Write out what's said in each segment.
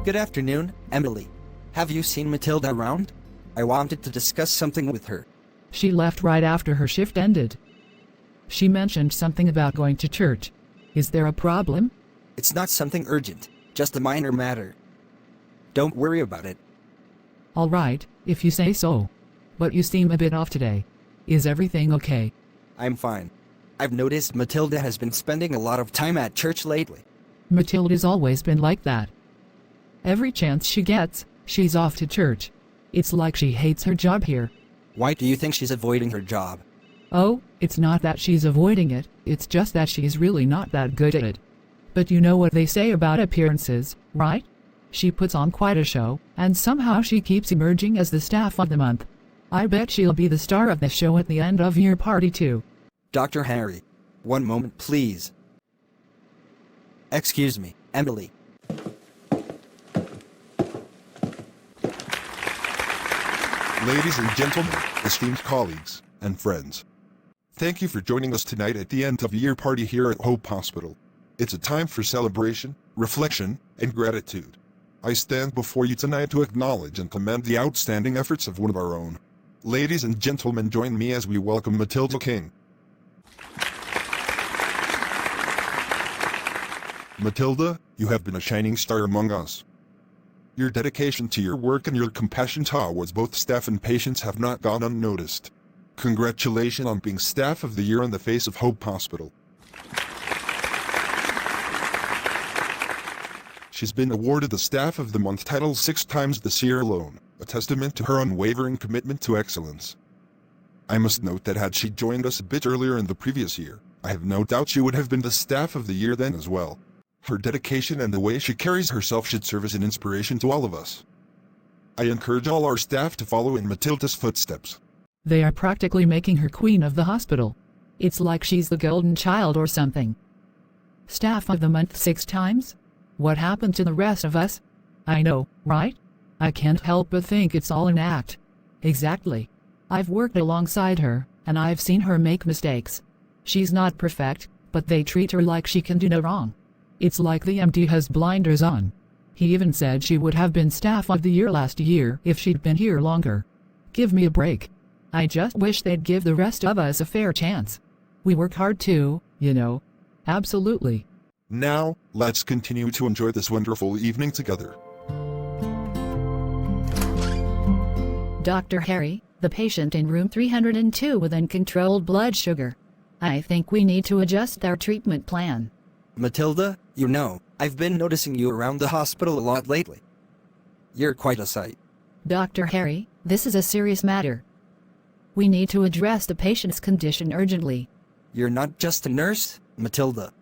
Good afternoon, Emily. Have you seen Matilda around? I wanted to discuss something with her. She left right after her shift ended. She mentioned something about going to church. Is there a problem? It's not something urgent, just a minor matter. Don't worry about it. All right, if you say so. But you seem a bit off today. Is everything okay? I'm fine. I've noticed Matilda has been spending a lot of time at church lately. Matilda's always been like that. Every chance she gets, she's off to church. It's like she hates her job here. Why do you think she's avoiding her job? Oh, it's not that she's avoiding it, it's just that she's really not that good at it. But you know what they say about appearances, right? She puts on quite a show, and somehow she keeps emerging as the staff of the month. I bet she'll be the star of the show at the end of year party too. Dr. Harry, one moment please. Excuse me, Emily. Ladies and gentlemen, esteemed colleagues, and friends. Thank you for joining us tonight at the end of year party here at Hope Hospital. It's a time for celebration, reflection, and gratitude. I stand before you tonight to acknowledge and commend the outstanding efforts of one of our own. Ladies and gentlemen, join me as we welcome Matilda King. Matilda, you have been a shining star among us. Your dedication to your work and your compassion towards both staff and patients have not gone unnoticed. Congratulations on being Staff of the Year on the face of Hope Hospital. She's been awarded the Staff of the Month title 6 times this year alone, a testament to her unwavering commitment to excellence. I must note that had she joined us a bit earlier in the previous year, I have no doubt she would have been the Staff of the Year then as well. Her dedication and the way she carries herself should serve as an inspiration to all of us. I encourage all our staff to follow in Matilda's footsteps. They are practically making her queen of the hospital. It's like she's the golden child or something. Staff of the month 6 times? What happened to the rest of us? I know, right? I can't help but think it's all an act. Exactly. I've worked alongside her, and I've seen her make mistakes. She's not perfect, but they treat her like she can do no wrong. It's like the MD has blinders on. He even said she would have been Staff of the Year last year if she'd been here longer. Give me a break. I just wish they'd give the rest of us a fair chance. We work hard too, you know. Absolutely. Now, let's continue to enjoy this wonderful evening together. Dr. Harry, the patient in room 302 with uncontrolled blood sugar. I think we need to adjust our treatment plan. Matilda, you know, I've been noticing you around the hospital a lot lately. You're quite a sight. Dr. Harry, this is a serious matter. We need to address the patient's condition urgently. You're not just a nurse, Matilda.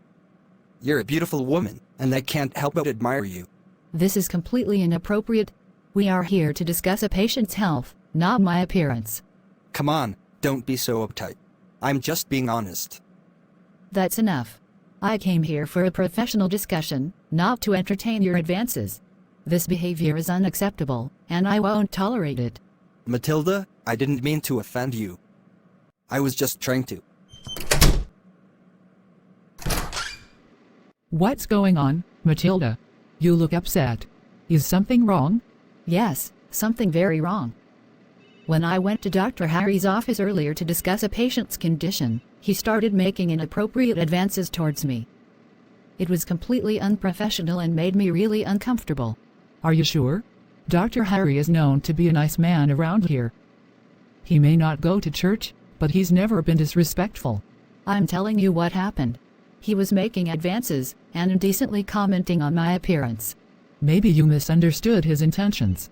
You're a beautiful woman, and I can't help but admire you. This is completely inappropriate. We are here to discuss a patient's health, not my appearance. Come on, don't be so uptight. I'm just being honest. That's enough. I came here for a professional discussion, not to entertain your advances. This behavior is unacceptable, and I won't tolerate it. Matilda, I didn't mean to offend you. I was just trying to. What's going on, Matilda? You look upset. Is something wrong? Yes, something very wrong. When I went to Dr. Harry's office earlier to discuss a patient's condition, he started making inappropriate advances towards me. It was completely unprofessional and made me really uncomfortable. Are you sure? Dr. Harry is known to be a nice man around here. He may not go to church, but he's never been disrespectful. I'm telling you what happened. He was making advances and indecently commenting on my appearance. Maybe you misunderstood his intentions.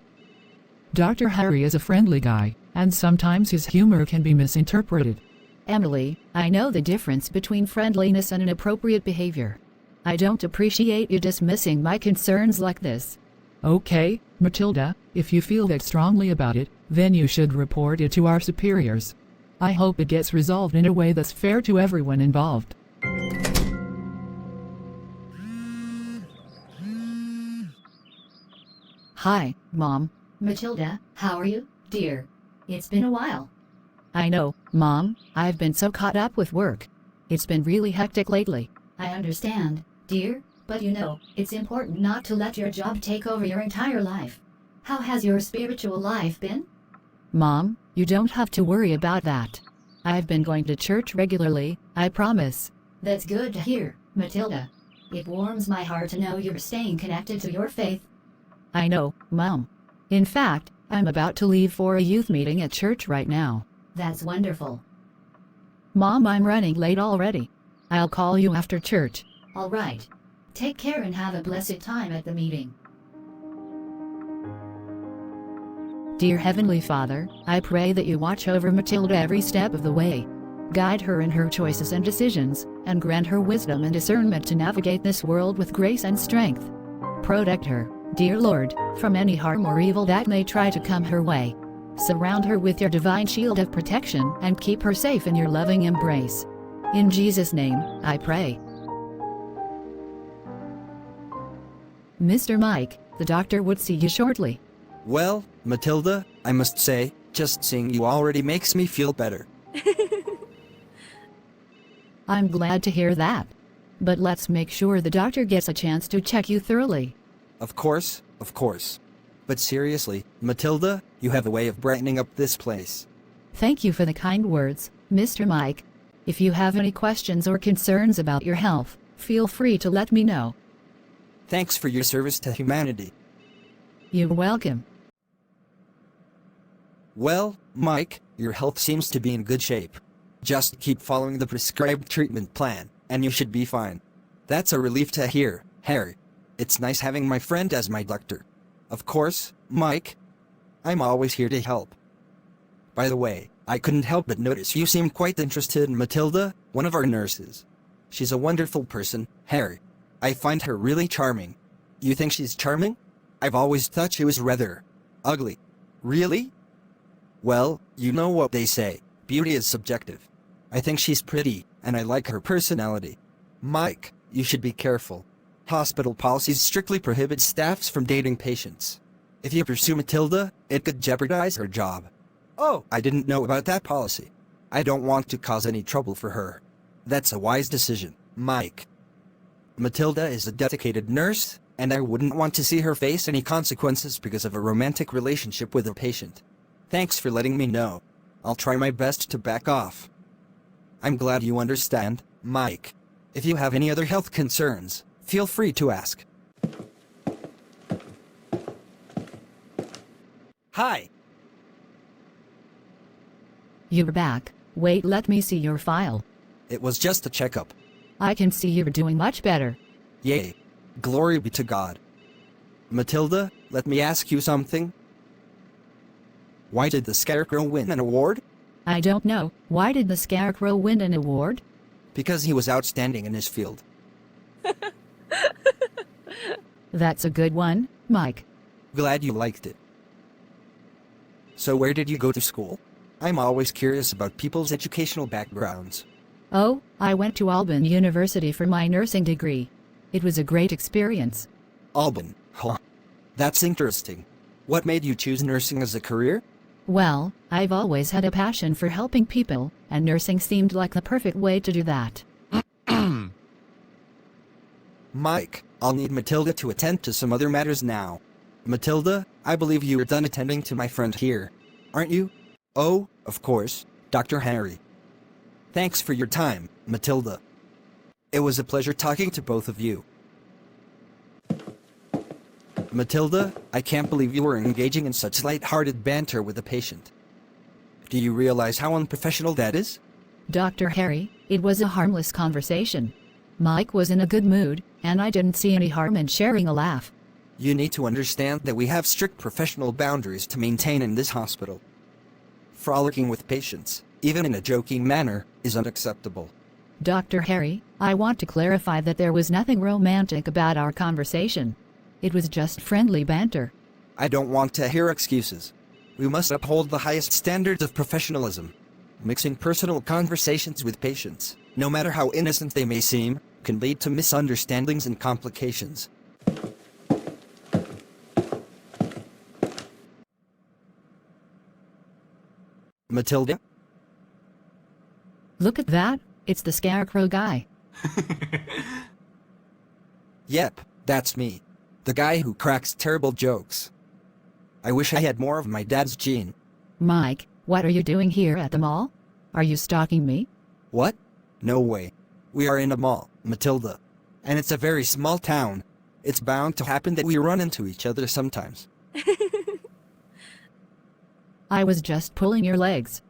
Dr. Harry is a friendly guy, and sometimes his humor can be misinterpreted. Emily, I know the difference between friendliness and inappropriate behavior. I don't appreciate you dismissing my concerns like this. Okay, Matilda, if you feel that strongly about it, then you should report it to our superiors. I hope it gets resolved in a way that's fair to everyone involved. Hi, Mom. Matilda, how are you, dear? It's been a while. I know, Mom. I've been so caught up with work. It's been really hectic lately. I understand, dear, But you know, it's important not to let your job take over your entire life. How has your spiritual life been? Mom, you don't have to worry about that. I've been going to church regularly, I promise. That's good to hear, Matilda. It warms my heart to know you're staying connected to your faith. I know, Mom. In fact, I'm about to leave for a youth meeting at church right now. That's wonderful. Mom, I'm running late already. I'll call you after church. All right. Take care and have a blessed time at the meeting. Dear Heavenly Father, I pray that you watch over Matilda every step of the way. Guide her in her choices and decisions, and grant her wisdom and discernment to navigate this world with grace and strength. Protect her, dear Lord, from any harm or evil that may try to come her way. Surround her with your divine shield of protection and keep her safe in your loving embrace. In Jesus' name, I pray. Mr. Mike, the doctor would see you shortly. Well, Matilda, I must say, just seeing you already makes me feel better. I'm glad to hear that. But let's make sure the doctor gets a chance to check you thoroughly. Of course, of course. But seriously, Matilda, you have a way of brightening up this place. Thank you for the kind words, Mr. Mike. If you have any questions or concerns about your health, feel free to let me know. Thanks for your service to humanity. You're welcome. Well, Mike, your health seems to be in good shape. Just keep following the prescribed treatment plan, and you should be fine. That's a relief to hear, Harry. It's nice having my friend as my doctor. Of course, Mike. I'm always here to help. By the way, I couldn't help but notice you seem quite interested in Matilda, one of our nurses. She's a wonderful person, Harry. I find her really charming. You think she's charming? I've always thought she was rather ugly. Really? Well, you know what they say, beauty is subjective. I think she's pretty, and I like her personality. Mike, you should be careful. Hospital policies strictly prohibit staffs from dating patients. If you pursue Matilda, it could jeopardize her job. Oh, I didn't know about that policy. I don't want to cause any trouble for her. That's a wise decision, Mike. Matilda is a dedicated nurse, and I wouldn't want to see her face any consequences because of a romantic relationship with a patient. Thanks for letting me know. I'll try my best to back off. I'm glad you understand, Mike. If you have any other health concerns, feel free to ask. Hi. You're back. Wait, let me see your file. It was just a checkup. I can see you're doing much better. Yay. Glory be to God. Matilda, let me ask you something. Why did the Scarecrow win an award? I don't know. Why did the Scarecrow win an award? Because he was outstanding in his field. That's a good one, Mike. Glad you liked it. So where did you go to school? I'm always curious about people's educational backgrounds. Oh, I went to Auburn University for my nursing degree. It was a great experience. Auburn, huh? That's interesting. What made you choose nursing as a career? Well, I've always had a passion for helping people, and nursing seemed like the perfect way to do that. Mike, I'll need Matilda to attend to some other matters now. Matilda, I believe you are done attending to my friend here, aren't you? Oh, of course, Dr. Harry. Thanks for your time, Matilda. It was a pleasure talking to both of you. Matilda, I can't believe you were engaging in such light-hearted banter with a patient. Do you realize how unprofessional that is? Dr. Harry, it was a harmless conversation. Mike was in a good mood, and I didn't see any harm in sharing a laugh. You need to understand that we have strict professional boundaries to maintain in this hospital. Frolicking with patients, even in a joking manner, is unacceptable. Dr. Harry, I want to clarify that there was nothing romantic about our conversation. It was just friendly banter. I don't want to hear excuses. We must uphold the highest standards of professionalism. Mixing personal conversations with patients, no matter how innocent they may seem, can lead to misunderstandings and complications. Matilda? Look at that, it's the Scarecrow guy. Yep, that's me. The guy who cracks terrible jokes. I wish I had more of my dad's gene. Mike, what are you doing here at the mall? Are you stalking me? What? No way. We are in a mall, Matilda. And it's a very small town. It's bound to happen that we run into each other sometimes. I was just pulling your legs.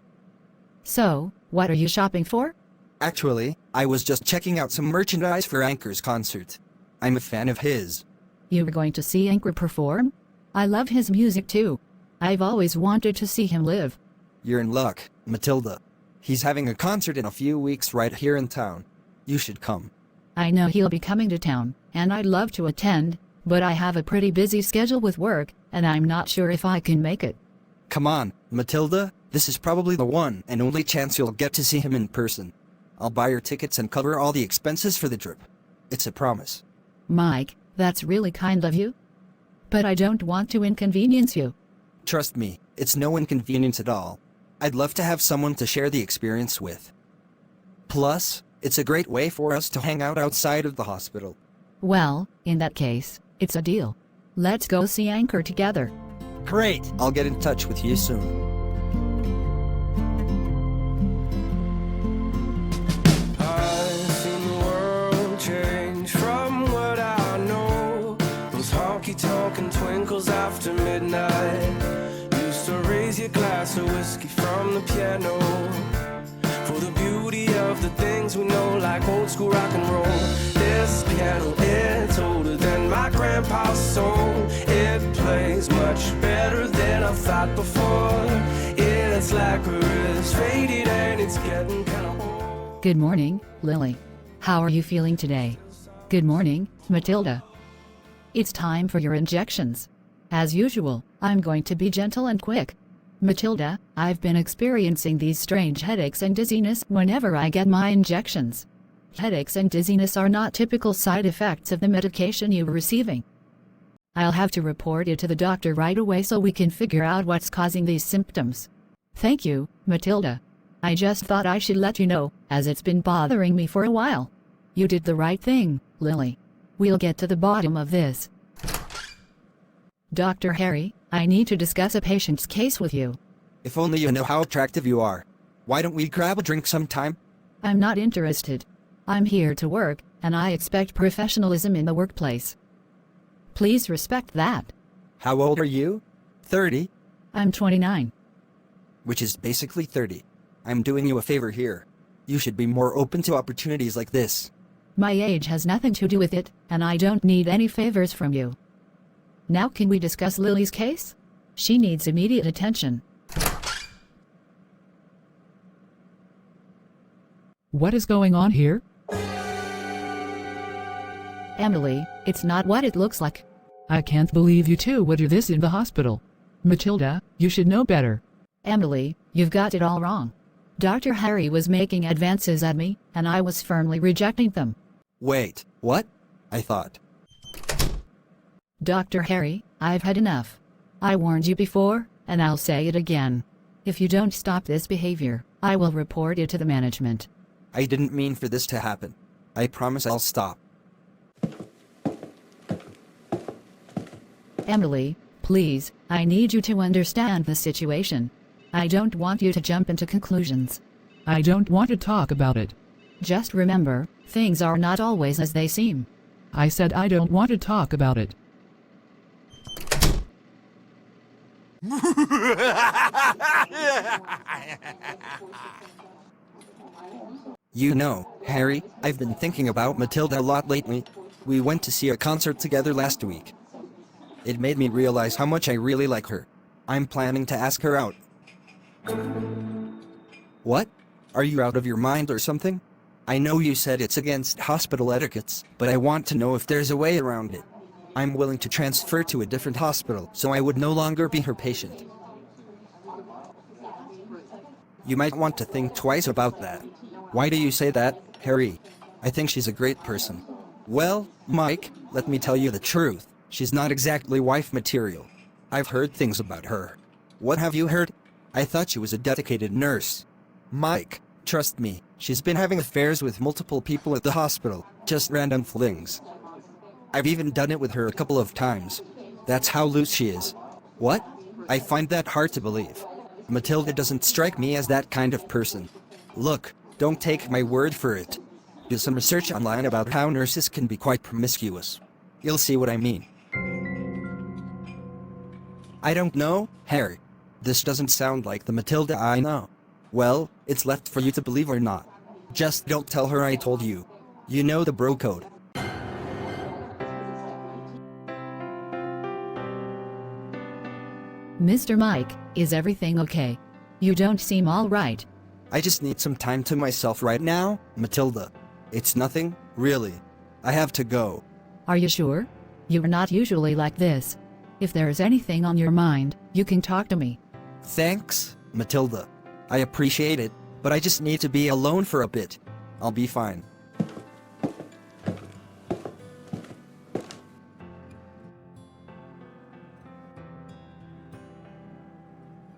So, what are you shopping for? Actually, I was just checking out some merchandise for Anchor's concert. I'm a fan of his. You were going to see Anchor perform? I love his music too. I've always wanted to see him live. You're in luck, Matilda. He's having a concert in a few weeks right here in town. You should come. I know he'll be coming to town, and I'd love to attend, but I have a pretty busy schedule with work, and I'm not sure if I can make it. Come on, Matilda. This is probably the one and only chance you'll get to see him in person. I'll buy your tickets and cover all the expenses for the trip. It's a promise. Mike, that's really kind of you. But I don't want to inconvenience you. Trust me, it's no inconvenience at all. I'd love to have someone to share the experience with. Plus, it's a great way for us to hang out outside of the hospital. Well, in that case, it's a deal. Let's go see Anchor together. Great! I'll get in touch with you soon. I've seen the world change from what I know. Those honky-tonk and twinkles after midnight. Used to raise your glass of whiskey from the piano. For the beauty of the things we know, like old school rock and roll. This piano, it's older than my grandpa's song. It plays much better than I thought before. It's lacquer is faded and it's getting kinda old. Good morning, Lily. How are you feeling today? Good morning, Matilda. It's time for your injections. As usual, I'm going to be gentle and quick. Matilda, I've been experiencing these strange headaches and dizziness whenever I get my injections. Headaches and dizziness are not typical side effects of the medication you're receiving. I'll have to report it to the doctor right away so we can figure out what's causing these symptoms. Thank you, Matilda. I just thought I should let you know, as it's been bothering me for a while. You did the right thing, Lily. We'll get to the bottom of this. Dr. Harry, I need to discuss a patient's case with you. If only you know how attractive you are. Why don't we grab a drink sometime? I'm not interested. I'm here to work, and I expect professionalism in the workplace. Please respect that. How old are you? 30? I'm 29. Which is basically 30. I'm doing you a favor here. You should be more open to opportunities like this. My age has nothing to do with it, and I don't need any favors from you. Now can we discuss Lily's case? She needs immediate attention. What is going on here? Emily, it's not what it looks like. I can't believe you two would do this in the hospital. Matilda, you should know better. Emily, you've got it all wrong. Dr. Harry was making advances at me, and I was firmly rejecting them. Wait, what? I thought. Dr. Harry, I've had enough. I warned you before, and I'll say it again. If you don't stop this behavior, I will report it to the management. I didn't mean for this to happen. I promise I'll stop. Emily, please, I need you to understand the situation. I don't want you to jump into conclusions. I don't want to talk about it. Just remember, things are not always as they seem. I said I don't want to talk about it. You know, Harry, I've been thinking about Matilda a lot lately. We went to see a concert together last week. It made me realize how much I really like her. I'm planning to ask her out. What? Are you out of your mind or something? I know you said it's against hospital etiquettes, but I want to know if there's a way around it. I'm willing to transfer to a different hospital, so I would no longer be her patient. You might want to think twice about that. Why do you say that, Harry? I think she's a great person. Well, Mike, let me tell you the truth. She's not exactly wife material. I've heard things about her. What have you heard? I thought she was a dedicated nurse. Mike, trust me, she's been having affairs with multiple people at the hospital, just random flings. I've even done it with her a couple of times. That's how loose she is. What? I find that hard to believe. Matilda doesn't strike me as that kind of person. Look, don't take my word for it. Do some research online about how nurses can be quite promiscuous. You'll see what I mean. I don't know, Harry. This doesn't sound like the Matilda I know. Well, it's left for you to believe or not. Just don't tell her I told you. You know the bro code. Mr. Mike, is everything okay? You don't seem all right. I just need some time to myself right now, Matilda. It's nothing, really. I have to go. Are you sure? You're not usually like this. If there's anything on your mind, you can talk to me. Thanks, Matilda. I appreciate it, but I just need to be alone for a bit. I'll be fine.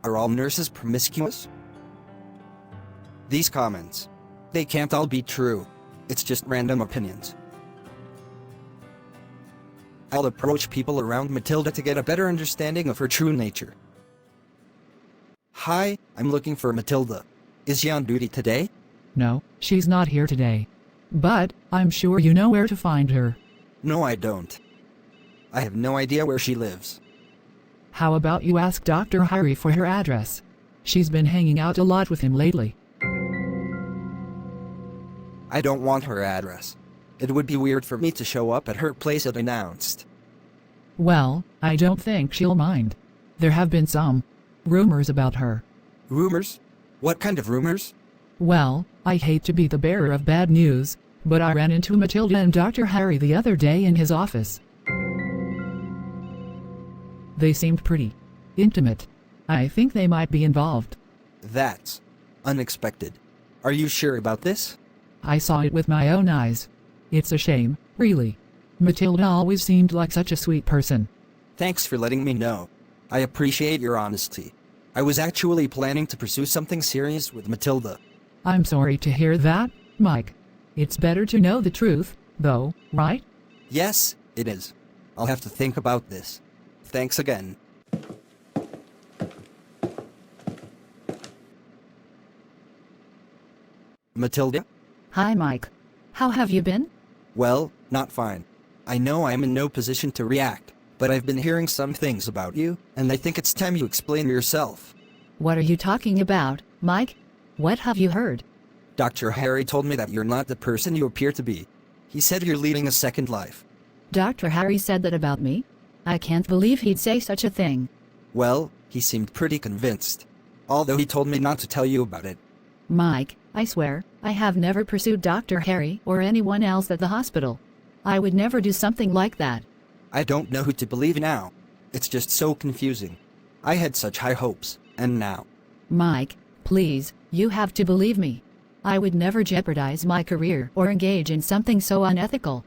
Are all nurses promiscuous? These comments. They can't all be true. It's just random opinions. I'll approach people around Matilda to get a better understanding of her true nature. Hi, I'm looking for Matilda. Is she on duty today? No, she's not here today. But I'm sure you know where to find her. No, I don't. I have no idea where she lives. How about you ask Dr. Harry for her address? She's been hanging out a lot with him lately. I don't want her address. It would be weird for me to show up at her place unannounced. Well, I don't think she'll mind. There have been some rumors about her. Rumors? What kind of rumors? Well, I hate to be the bearer of bad news, but I ran into Matilda and Dr. Harry the other day in his office. They seemed pretty intimate. I think they might be involved. That's unexpected. Are you sure about this? I saw it with my own eyes. It's a shame, really. Matilda always seemed like such a sweet person. Thanks for letting me know. I appreciate your honesty. I was actually planning to pursue something serious with Matilda. I'm sorry to hear that, Mike. It's better to know the truth, though, right? Yes, it is. I'll have to think about this. Thanks again. Matilda? Hi, Mike. How have you been? Well, not fine. I know I'm in no position to react, but I've been hearing some things about you, and I think it's time you explain yourself. What are you talking about, Mike? What have you heard? Dr. Harry told me that you're not the person you appear to be. He said you're leading a second life. Dr. Harry said that about me? I can't believe he'd say such a thing. Well, he seemed pretty convinced. Although he told me not to tell you about it. Mike, I swear, I have never pursued Dr. Harry or anyone else at the hospital. I would never do something like that. I don't know who to believe now. It's just so confusing. I had such high hopes, and now. Mike, please, you have to believe me. I would never jeopardize my career or engage in something so unethical.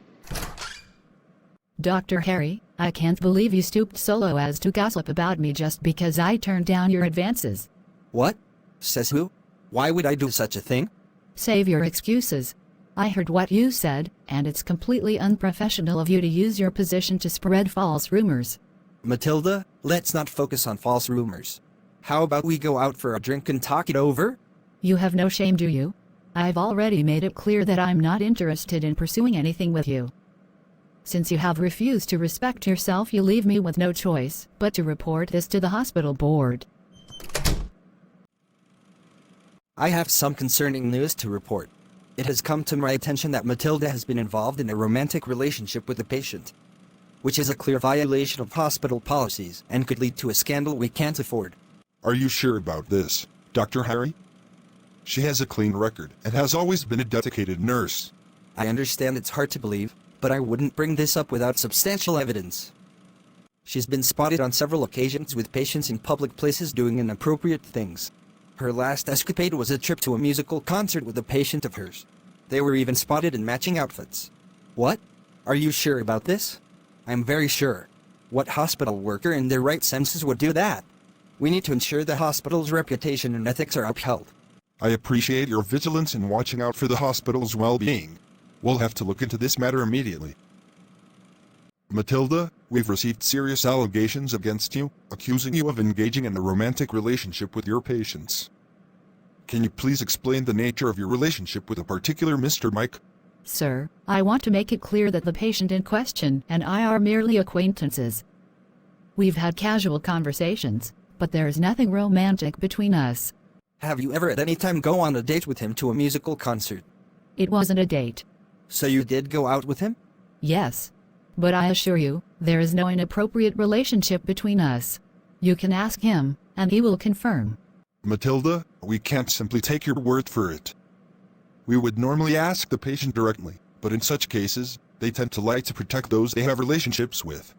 Dr. Harry, I can't believe you stooped so low as to gossip about me just because I turned down your advances. What? Says who? Why would I do such a thing? Save your excuses. I heard what you said, and it's completely unprofessional of you to use your position to spread false rumors. Matilda, let's not focus on false rumors. How about we go out for a drink and talk it over? You have no shame, do you? I've already made it clear that I'm not interested in pursuing anything with you. Since you have refused to respect yourself, you leave me with no choice but to report this to the hospital board. I have some concerning news to report. It has come to my attention that Matilda has been involved in a romantic relationship with a patient, which is a clear violation of hospital policies and could lead to a scandal we can't afford. Are you sure about this, Dr. Harry? She has a clean record and has always been a dedicated nurse. I understand it's hard to believe, but I wouldn't bring this up without substantial evidence. She's been spotted on several occasions with patients in public places doing inappropriate things. Her last escapade was a trip to a musical concert with a patient of hers. They were even spotted in matching outfits. What? Are you sure about this? I'm very sure. What hospital worker in their right senses would do that? We need to ensure the hospital's reputation and ethics are upheld. I appreciate your vigilance in watching out for the hospital's well-being. We'll have to look into this matter immediately. Matilda, we've received serious allegations against you, accusing you of engaging in a romantic relationship with your patients. Can you please explain the nature of your relationship with a particular Mr. Mike? Sir, I want to make it clear that the patient in question and I are merely acquaintances. We've had casual conversations, but there is nothing romantic between us. Have you ever at any time go on a date with him to a musical concert? It wasn't a date. So you did go out with him? Yes. But I assure you, there is no inappropriate relationship between us. You can ask him, and he will confirm. Matilda, we can't simply take your word for it. We would normally ask the patient directly, but in such cases, they tend to lie to protect those they have relationships with.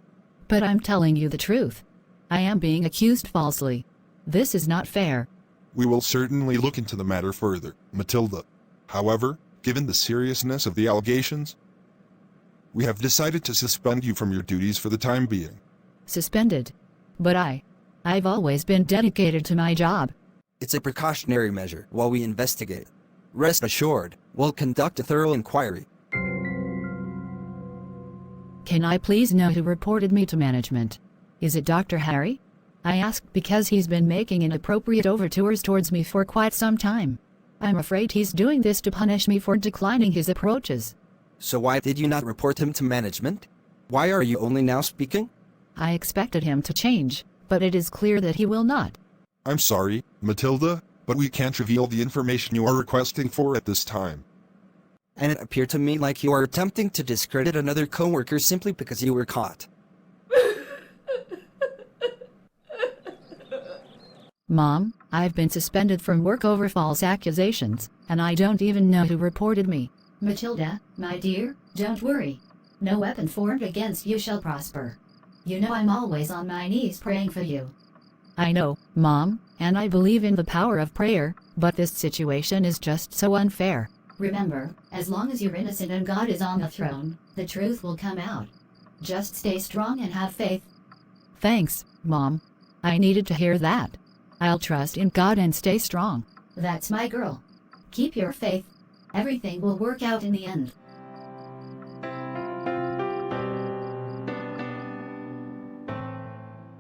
But I'm telling you the truth. I am being accused falsely. This is not fair. We will certainly look into the matter further, Matilda. However, given the seriousness of the allegations, we have decided to suspend you from your duties for the time being. Suspended. But I've always been dedicated to my job. It's a precautionary measure while we investigate. Rest assured, we'll conduct a thorough inquiry. Can I please know who reported me to management? Is it Dr. Harry? I ask because he's been making inappropriate overtures towards me for quite some time. I'm afraid he's doing this to punish me for declining his approaches. So why did you not report him to management? Why are you only now speaking? I expected him to change, but it is clear that he will not. I'm sorry, Matilda, but we can't reveal the information you are requesting for at this time. And it appeared to me like you are attempting to discredit another coworker simply because you were caught. Mom, I've been suspended from work over false accusations, and I don't even know who reported me. Matilda, my dear, don't worry. No weapon formed against you shall prosper. You know I'm always on my knees praying for you. I know, Mom, and I believe in the power of prayer, but this situation is just so unfair. Remember, as long as you're innocent and God is on the throne, the truth will come out. Just stay strong and have faith. Thanks, Mom. I needed to hear that. I'll trust in God and stay strong. That's my girl. Keep your faith. Everything will work out in the end.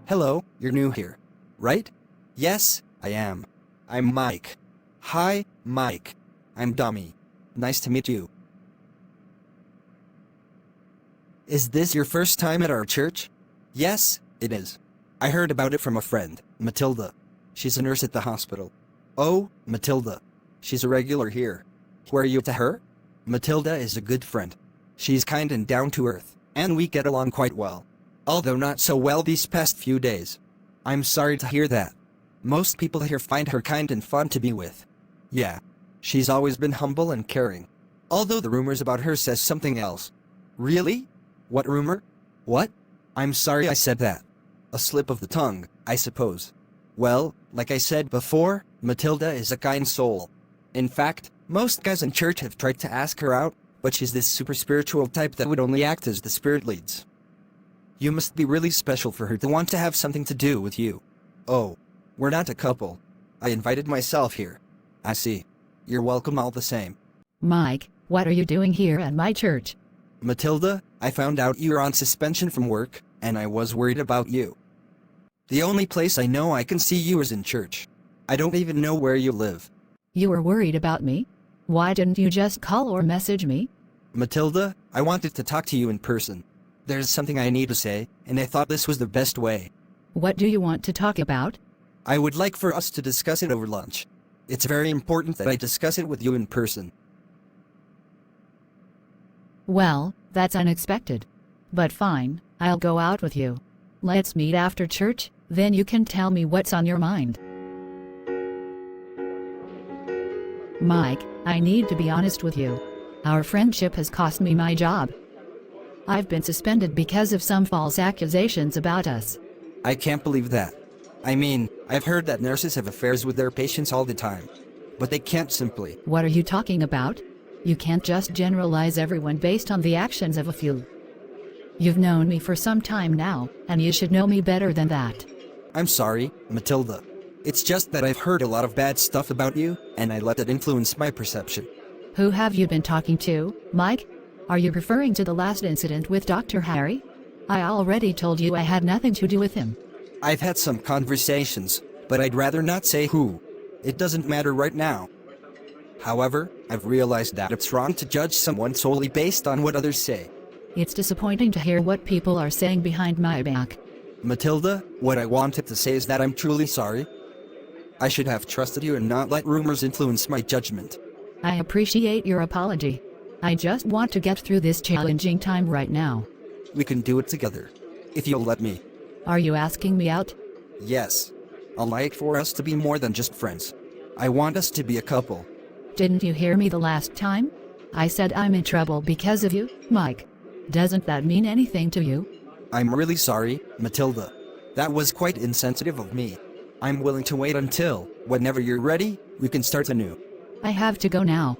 Hello, you're new here, right? Yes, I am. I'm Mike. Hi, Mike. I'm Dummy. Nice to meet you. Is this your first time at our church? Yes, it is. I heard about it from a friend, Matilda. She's a nurse at the hospital. Oh, Matilda. She's a regular here. Were you to her? Matilda is a good friend. She's kind and down to earth, and we get along quite well. Although not so well these past few days. I'm sorry to hear that. Most people here find her kind and fun to be with. Yeah. She's always been humble and caring. Although the rumors about her says something else. Really? What rumor? What? I'm sorry I said that. A slip of the tongue, I suppose. Well, like I said before, Matilda is a kind soul. In fact, most guys in church have tried to ask her out, but she's this super spiritual type that would only act as the spirit leads. You must be really special for her to want to have something to do with you. Oh, we're not a couple. I invited myself here. I see. You're welcome all the same. Mike, what are you doing here at my church? Matilda, I found out you're on suspension from work, and I was worried about you. The only place I know I can see you is in church. I don't even know where you live. You were worried about me? Why didn't you just call or message me? Matilda, I wanted to talk to you in person. There's something I need to say, and I thought this was the best way. What do you want to talk about? I would like for us to discuss it over lunch. It's very important that I discuss it with you in person. Well, that's unexpected. But fine, I'll go out with you. Let's meet after church, then you can tell me what's on your mind. Mike, I need to be honest with you. Our friendship has cost me my job. I've been suspended because of some false accusations about us. I can't believe that. I mean, I've heard that nurses have affairs with their patients all the time. But they can't simply. What are you talking about? You can't just generalize everyone based on the actions of a few. You've known me for some time now, and you should know me better than that. I'm sorry, Matilda. It's just that I've heard a lot of bad stuff about you, and I let it influence my perception. Who have you been talking to, Mike? Are you referring to the last incident with Dr. Harry? I already told you I had nothing to do with him. I've had some conversations, but I'd rather not say who. It doesn't matter right now. However, I've realized that it's wrong to judge someone solely based on what others say. It's disappointing to hear what people are saying behind my back. Matilda, what I wanted to say is that I'm truly sorry. I should have trusted you and not let rumors influence my judgment. I appreciate your apology. I just want to get through this challenging time right now. We can do it together, if you'll let me. Are you asking me out? Yes. I'd like for us to be more than just friends. I want us to be a couple. Didn't you hear me the last time? I said I'm in trouble because of you, Mike. Doesn't that mean anything to you? I'm really sorry, Matilda. That was quite insensitive of me. I'm willing to wait until, whenever you're ready, we can start anew. I have to go now.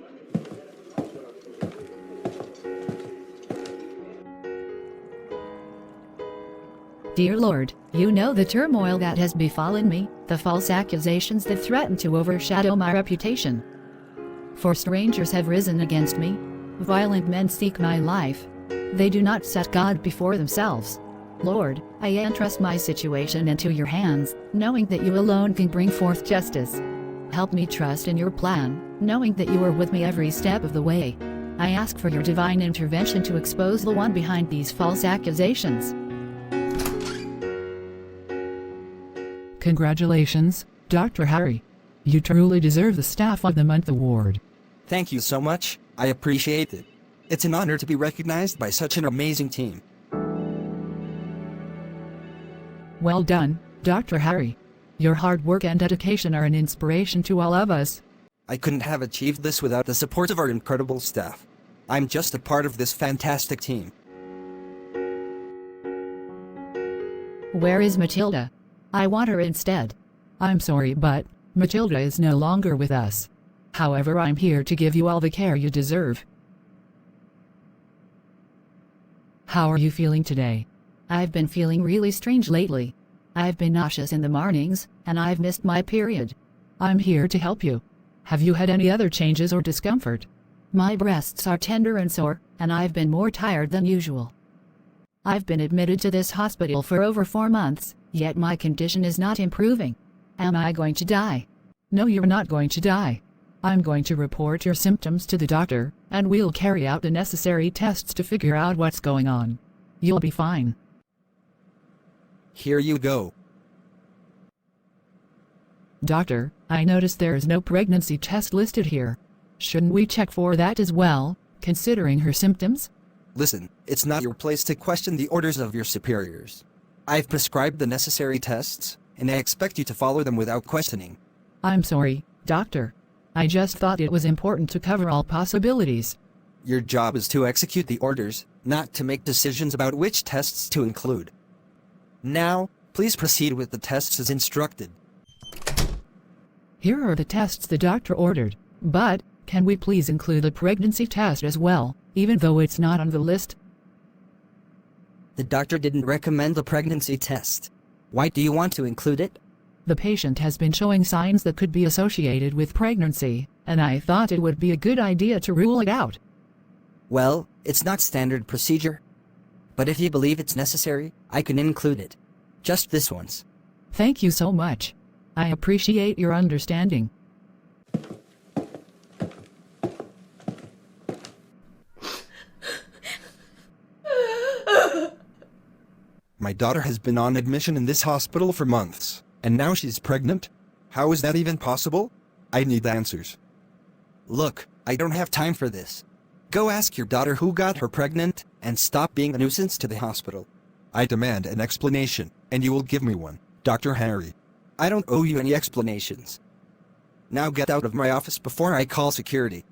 Dear Lord, you know the turmoil that has befallen me, the false accusations that threaten to overshadow my reputation. For strangers have risen against me. Violent men seek my life. They do not set God before themselves. Lord, I entrust my situation into your hands, knowing that you alone can bring forth justice. Help me trust in your plan, knowing that you are with me every step of the way. I ask for your divine intervention to expose the one behind these false accusations. Congratulations, Dr. Harry. You truly deserve the Staff of the Month award. Thank you so much. I appreciate it. It's an honor to be recognized by such an amazing team. Well done, Dr. Harry. Your hard work and dedication are an inspiration to all of us. I couldn't have achieved this without the support of our incredible staff. I'm just a part of this fantastic team. Where is Matilda? I want her instead. I'm sorry, but Matilda is no longer with us. However, I'm here to give you all the care you deserve. How are you feeling today? I've been feeling really strange lately. I've been nauseous in the mornings, and I've missed my period. I'm here to help you. Have you had any other changes or discomfort? My breasts are tender and sore, and I've been more tired than usual. I've been admitted to this hospital for over 4 months, yet my condition is not improving. Am I going to die? No, you're not going to die. I'm going to report your symptoms to the doctor, and we'll carry out the necessary tests to figure out what's going on. You'll be fine. Here you go. Doctor, I noticed there is no pregnancy test listed here. Shouldn't we check for that as well, considering her symptoms? Listen, it's not your place to question the orders of your superiors. I've prescribed the necessary tests, and I expect you to follow them without questioning. I'm sorry, Doctor. I just thought it was important to cover all possibilities. Your job is to execute the orders, not to make decisions about which tests to include. Now, please proceed with the tests as instructed. Here are the tests the doctor ordered, but can we please include the pregnancy test as well, even though it's not on the list? The doctor didn't recommend the pregnancy test. Why do you want to include it? The patient has been showing signs that could be associated with pregnancy, and I thought it would be a good idea to rule it out. Well, it's not standard procedure. But if you believe it's necessary, I can include it. Just this once. Thank you so much. I appreciate your understanding. My daughter has been on admission in this hospital for months, and now she's pregnant? How is that even possible? I need answers. Look, I don't have time for this. Go ask your daughter who got her pregnant, and stop being a nuisance to the hospital. I demand an explanation, and you will give me one, Dr. Harry. I don't owe you any explanations. Now get out of my office before I call security.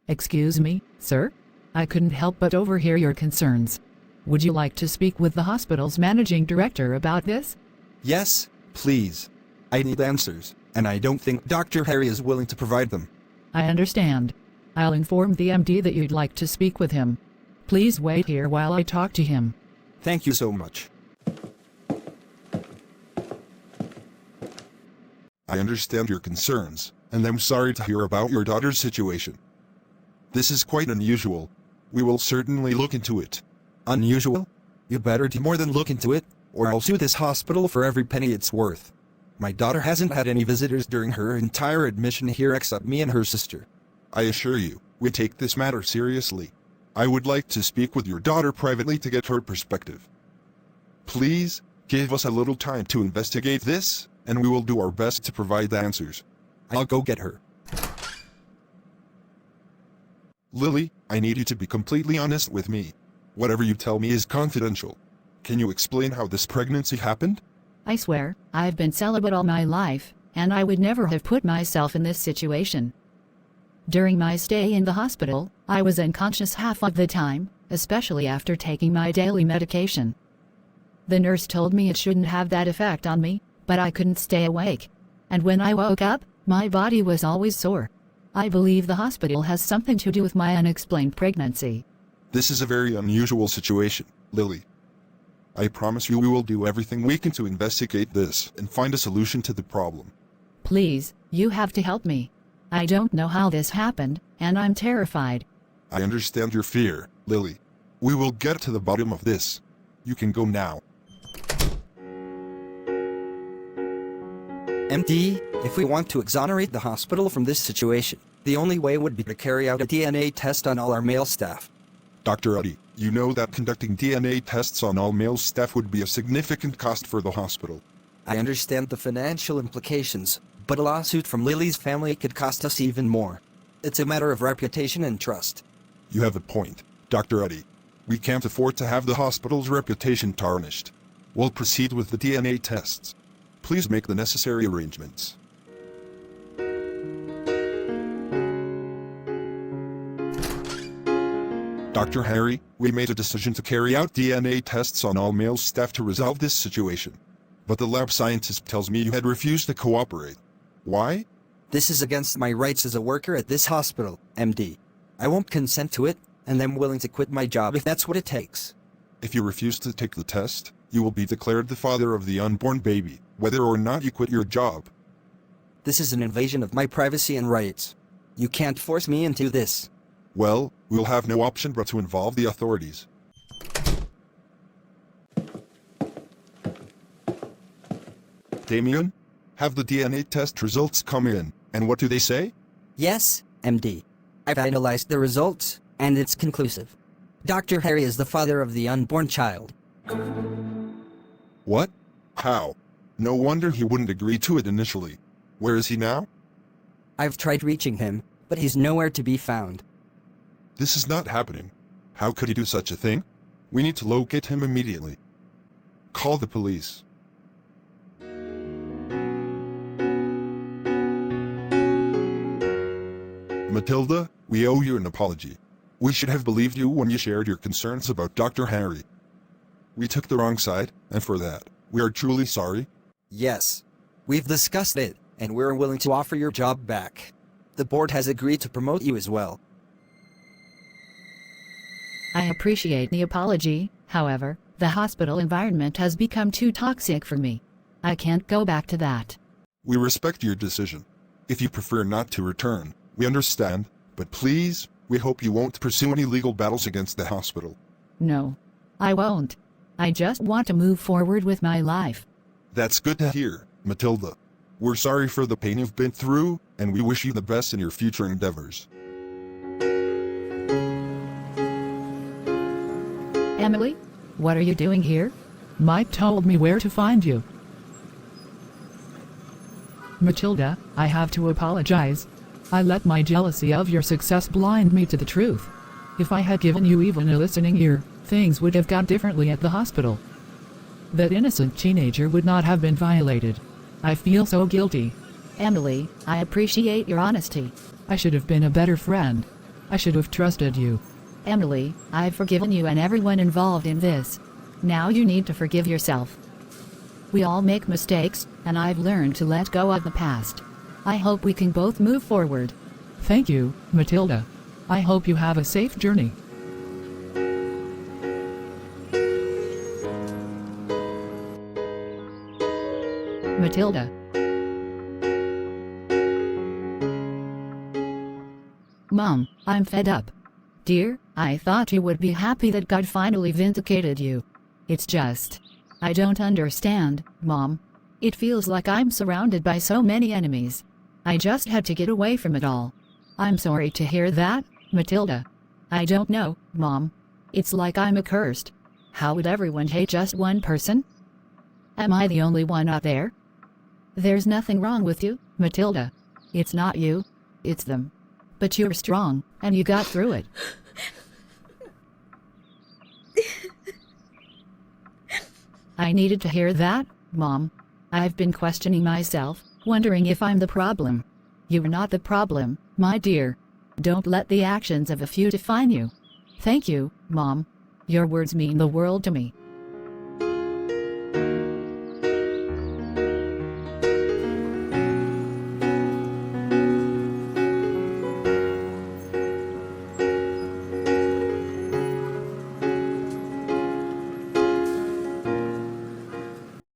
Excuse me, sir? I couldn't help but overhear your concerns. Would you like to speak with the hospital's managing director about this? Yes, please. I need answers, and I don't think Dr. Harry is willing to provide them. I understand. I'll inform the MD that you'd like to speak with him. Please wait here while I talk to him. Thank you so much. I understand your concerns, and I'm sorry to hear about your daughter's situation. This is quite unusual. We will certainly look into it. Unusual? You better do more than look into it, or I'll sue this hospital for every penny it's worth. My daughter hasn't had any visitors during her entire admission here except me and her sister. I assure you, we take this matter seriously. I would like to speak with your daughter privately to get her perspective. Please, give us a little time to investigate this, and we will do our best to provide the answers. I'll go get her. Lily, I need you to be completely honest with me. Whatever you tell me is confidential. Can you explain how this pregnancy happened? I swear, I've been celibate all my life, and I would never have put myself in this situation. During my stay in the hospital, I was unconscious half of the time, especially after taking my daily medication. The nurse told me it shouldn't have that effect on me, but I couldn't stay awake. And when I woke up, my body was always sore. I believe the hospital has something to do with my unexplained pregnancy. This is a very unusual situation, Lily. I promise you we will do everything we can to investigate this and find a solution to the problem. Please, you have to help me. I don't know how this happened, and I'm terrified. I understand your fear, Lily. We will get to the bottom of this. You can go now. MD, if we want to exonerate the hospital from this situation, the only way would be to carry out a DNA test on all our male staff. Dr. Uddy, you know that conducting DNA tests on all male staff would be a significant cost for the hospital. I understand the financial implications, but a lawsuit from Lily's family could cost us even more. It's a matter of reputation and trust. You have a point, Dr. Uddy. We can't afford to have the hospital's reputation tarnished. We'll proceed with the DNA tests. Please make the necessary arrangements. Dr. Harry, we made a decision to carry out DNA tests on all male staff to resolve this situation. But the lab scientist tells me you had refused to cooperate. Why? This is against my rights as a worker at this hospital, MD. I won't consent to it, and I'm willing to quit my job if that's what it takes. If you refuse to take the test, you will be declared the father of the unborn baby, whether or not you quit your job. This is an invasion of my privacy and rights. You can't force me into this. Well, we'll have no option but to involve the authorities. Damien, have the DNA test results come in, and what do they say? Yes, MD. I've analyzed the results, and it's conclusive. Dr. Harry is the father of the unborn child. What? How? No wonder he wouldn't agree to it initially. Where is he now? I've tried reaching him, but he's nowhere to be found. This is not happening. How could he do such a thing? We need to locate him immediately. Call the police. Matilda, we owe you an apology. We should have believed you when you shared your concerns about Dr. Harry. We took the wrong side, and for that, we are truly sorry. Yes. We've discussed it, and we're willing to offer your job back. The board has agreed to promote you as well. I appreciate the apology, however, the hospital environment has become too toxic for me. I can't go back to that. We respect your decision. If you prefer not to return, we understand, but please, we hope you won't pursue any legal battles against the hospital. No, I won't. I just want to move forward with my life. That's good to hear, Matilda. We're sorry for the pain you've been through, and we wish you the best in your future endeavors. Emily, what are you doing here? Mike told me where to find you. Matilda, I have to apologize. I let my jealousy of your success blind me to the truth. If I had given you even a listening ear, things would have gone differently at the hospital. That innocent teenager would not have been violated. I feel so guilty. Emily, I appreciate your honesty. I should have been a better friend. I should have trusted you. Emily, I've forgiven you and everyone involved in this. Now you need to forgive yourself. We all make mistakes, and I've learned to let go of the past. I hope we can both move forward. Thank you, Matilda. I hope you have a safe journey. Matilda. Mom, I'm fed up. Dear, I thought you would be happy that God finally vindicated you. It's just, I don't understand, Mom. It feels like I'm surrounded by so many enemies. I just had to get away from it all. I'm sorry to hear that, Matilda. I don't know, Mom. It's like I'm accursed. How would everyone hate just one person? Am I the only one out there? There's nothing wrong with you, Matilda. It's not you, it's them. But you're strong, and you got through it. I needed to hear that, Mom. I've been questioning myself, wondering if I'm the problem. You're not the problem, my dear. Don't let the actions of a few define you. Thank you, Mom. Your words mean the world to me.